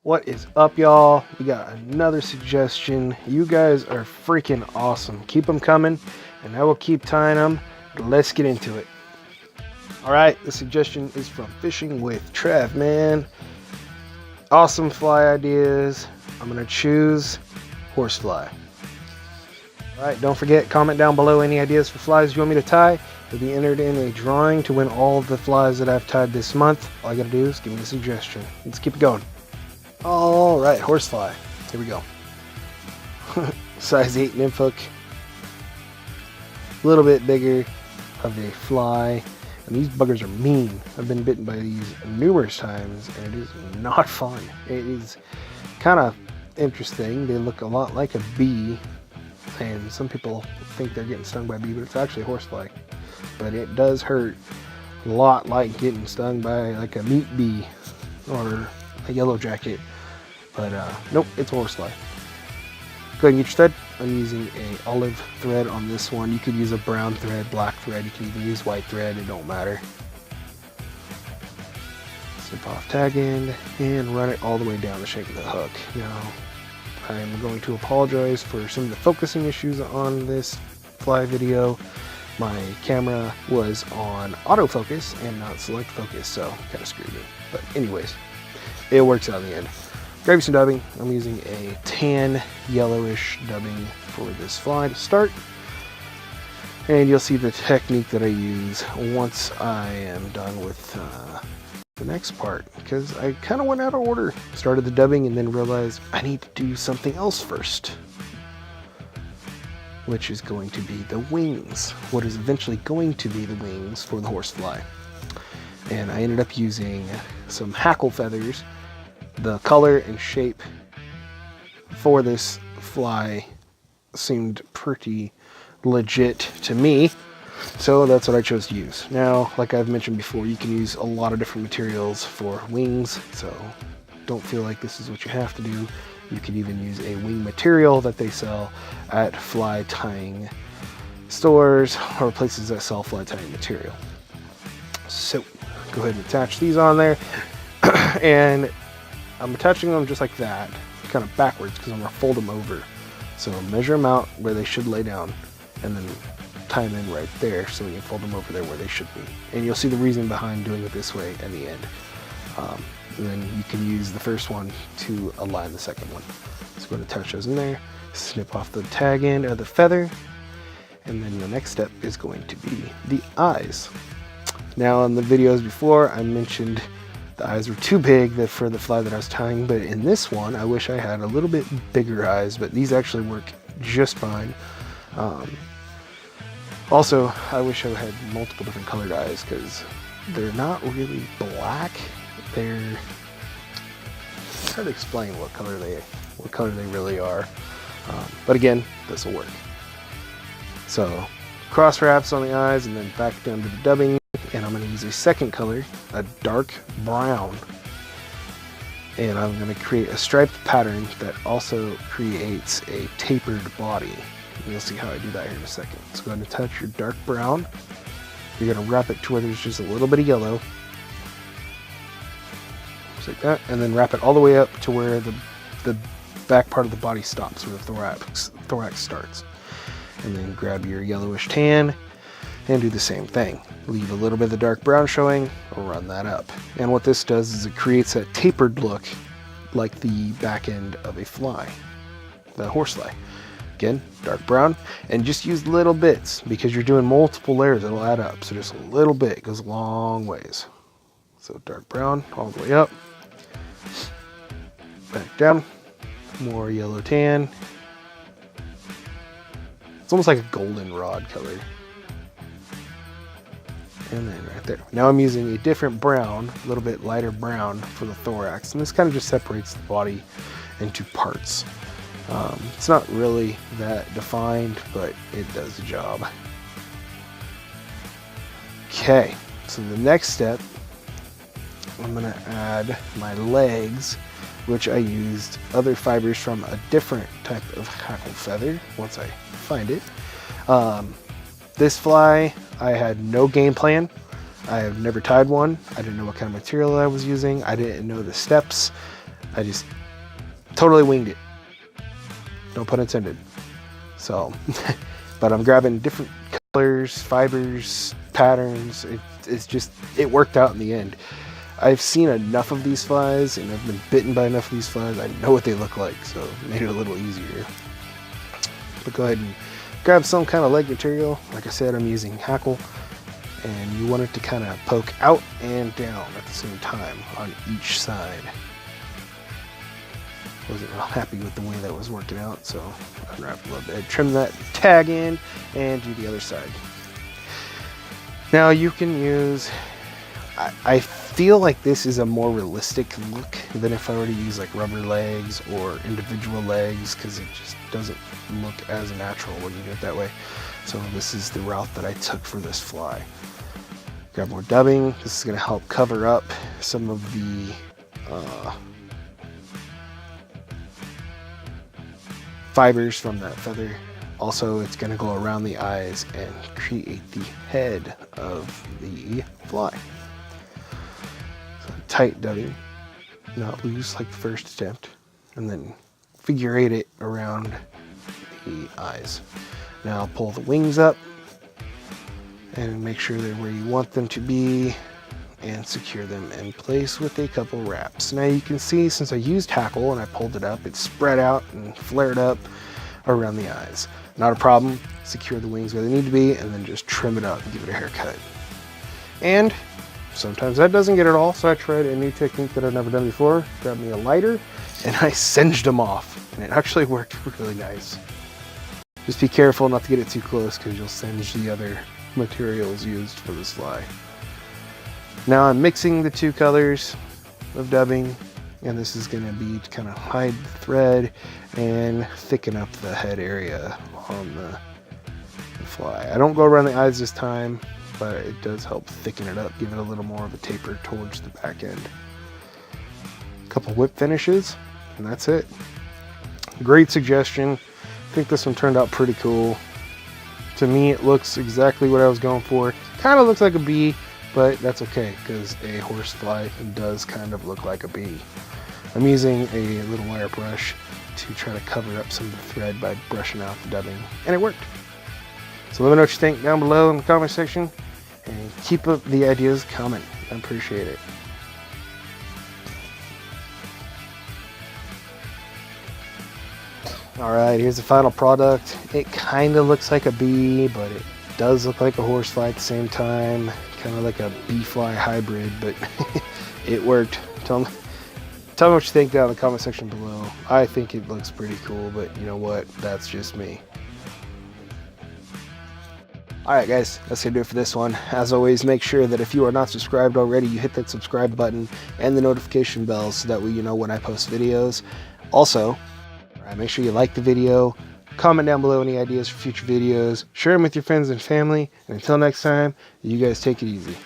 What is up, y'all? We got another suggestion. You guys are freaking awesome. Keep them coming, and I will keep tying them. Let's get into it. All right, the suggestion is from Fishing with Trev, man. Awesome fly ideas. I'm gonna choose horsefly. All right, don't forget, comment down below any ideas for flies you want me to tie. You'll be entered in a drawing to win all of the flies that I've tied this month. All I gotta do is give me a suggestion. Let's keep it going. All right, horsefly. Here we go. Size 8 nymph hook. A little bit bigger of a fly. And these buggers are mean. I've been bitten by these numerous times, and it is not fun. It is kind of interesting. They look a lot like a bee, and some people think they're getting stung by a bee, but it's actually a horsefly. But it does hurt a lot like getting stung by like a meat bee or a yellow jacket. But nope, it's a horsefly. Go ahead and get your thread. I'm using a olive thread on this one. You could use a brown thread, black thread. You can even use white thread. It don't matter. Snip off tag end and run it all the way down the shank of the hook. Now, I'm going to apologize for some of the focusing issues on this fly video. My camera was on autofocus and not select focus, so kind of screwed me. But anyways, it works out in the end. Grab you some dubbing. I'm using a tan yellowish dubbing for this fly to start. And you'll see the technique that I use once I am done with the next part, because I kind of went out of order. Started the dubbing and then realized I need to do something else first, which is going to be the wings. What is eventually going to be the wings for the horsefly. And I ended up using some hackle feathers. The color and shape for this fly seemed pretty legit to me, so that's what I chose to use. Now, like I've mentioned before, you can use a lot of different materials for wings, so don't feel like this is what you have to do. You can even use a wing material that they sell at fly tying stores or places that sell fly tying material. So go ahead and attach these on there. And I'm attaching them just like that, kind of backwards, because I'm going to fold them over. So measure them out where they should lay down, and then tie them in right there so you can fold them over there where they should be. And you'll see the reason behind doing it this way in the end. And then you can use the first one to align the second one. So go ahead and attach those in there, snip off the tag end of the feather, and then the next step is going to be the eyes. Now, in the videos before, I mentioned the eyes were too big for the fly that I was tying, but in this one, I wish I had a little bit bigger eyes, but these actually work just fine. Also, I wish I had multiple different colored eyes, because they're not really black. They're hard to explain what color they really are. But again, this will work. So cross wraps on the eyes and then back down to the dubbing. And I'm going to use a second color, a dark brown, and I'm going to create a striped pattern that also creates a tapered body. And you'll see how I do that here in a second. So go ahead and touch your dark brown. You're going to wrap it to where there's just a little bit of yellow, just like that, and then wrap it all the way up to where the back part of the body stops, where the thorax starts. And then grab your yellowish tan and do the same thing. Leave a little bit of the dark brown showing, or run that up. And what this does is it creates a tapered look like the back end of a fly, the horsefly. Again, dark brown, and just use little bits, because you're doing multiple layers, it'll add up. So just a little bit goes a long ways. So dark brown all the way up, back down, more yellow tan. It's almost like a goldenrod color. And then right there. Now I'm using a different brown, a little bit lighter brown for the thorax. And this kind of just separates the body into parts. It's not really that defined, but it does the job. Okay, so the next step, I'm going to add my legs, which I used other fibers from a different type of hackle feather once I find it. This fly, I had no game plan. I have never tied one. I didn't know what kind of material I was using. I didn't know the steps I just totally winged it. No pun intended. So, but I'm grabbing different colors, fibers, patterns. It worked out in the end. I've seen enough of these flies and I've been bitten by enough of these flies. I know what they look like, so it made it a little easier. But go ahead and grab some kind of leg material. Like I said, I'm using Hackle, and you want it to kind of poke out and down at the same time on each side. Wasn't real happy with the way that was working out, so unwrap a little bit, trim that tag in, and do the other side. Now you can use, I feel like this is a more realistic look than if I were to use like rubber legs or individual legs, because it just doesn't look as natural when you do it that way. So this is the route that I took for this fly. Grab more dubbing. This is going to help cover up some of the fibers from that feather. Also, it's going to go around the eyes and create the head of the fly. So tight dubbing, not loose like the first attempt, and then figure eight it around the eyes. Now pull the wings up and make sure they're where you want them to be, and secure them in place with a couple wraps. Now you can see, since I used Hackle and I pulled it up, it spread out and flared up around the eyes. Not a problem. Secure the wings where they need to be, and then just trim it up and give it a haircut. And sometimes that doesn't get it all, so I tried a new technique that I've never done before. Grabbed me a lighter and I singed them off, and it actually worked really nice. Just be careful not to get it too close, because you'll singe the other materials used for this fly. Now I'm mixing the two colors of dubbing, and this is going to be to kind of hide the thread and thicken up the head area on the fly. I don't go around the eyes this time, but it does help thicken it up, give it a little more of a taper towards the back end. A couple whip finishes, and that's it. Great suggestion. I think this one turned out pretty cool. To me, it looks exactly what I was going for. Kind of looks like a bee, but that's okay, because a horsefly does kind of look like a bee. I'm using a little wire brush to try to cover up some of the thread by brushing out the dubbing, and it worked. So let me know what you think down below in the comment section, and keep up the ideas coming. I appreciate it. Alright, here's the final product. It kind of looks like a bee, but it does look like a horsefly at the same time. Kind of like a bee-fly hybrid, but it worked. Tell me what you think down in the comment section below. I think it looks pretty cool, but you know what? That's just me. Alright guys, that's going to do it for this one. As always, make sure that if you are not subscribed already, you hit that subscribe button and the notification bell so that way you know when I post videos. Also, make sure you like the video, comment down below any ideas for future videos, share them with your friends and family, and until next time, you guys take it easy.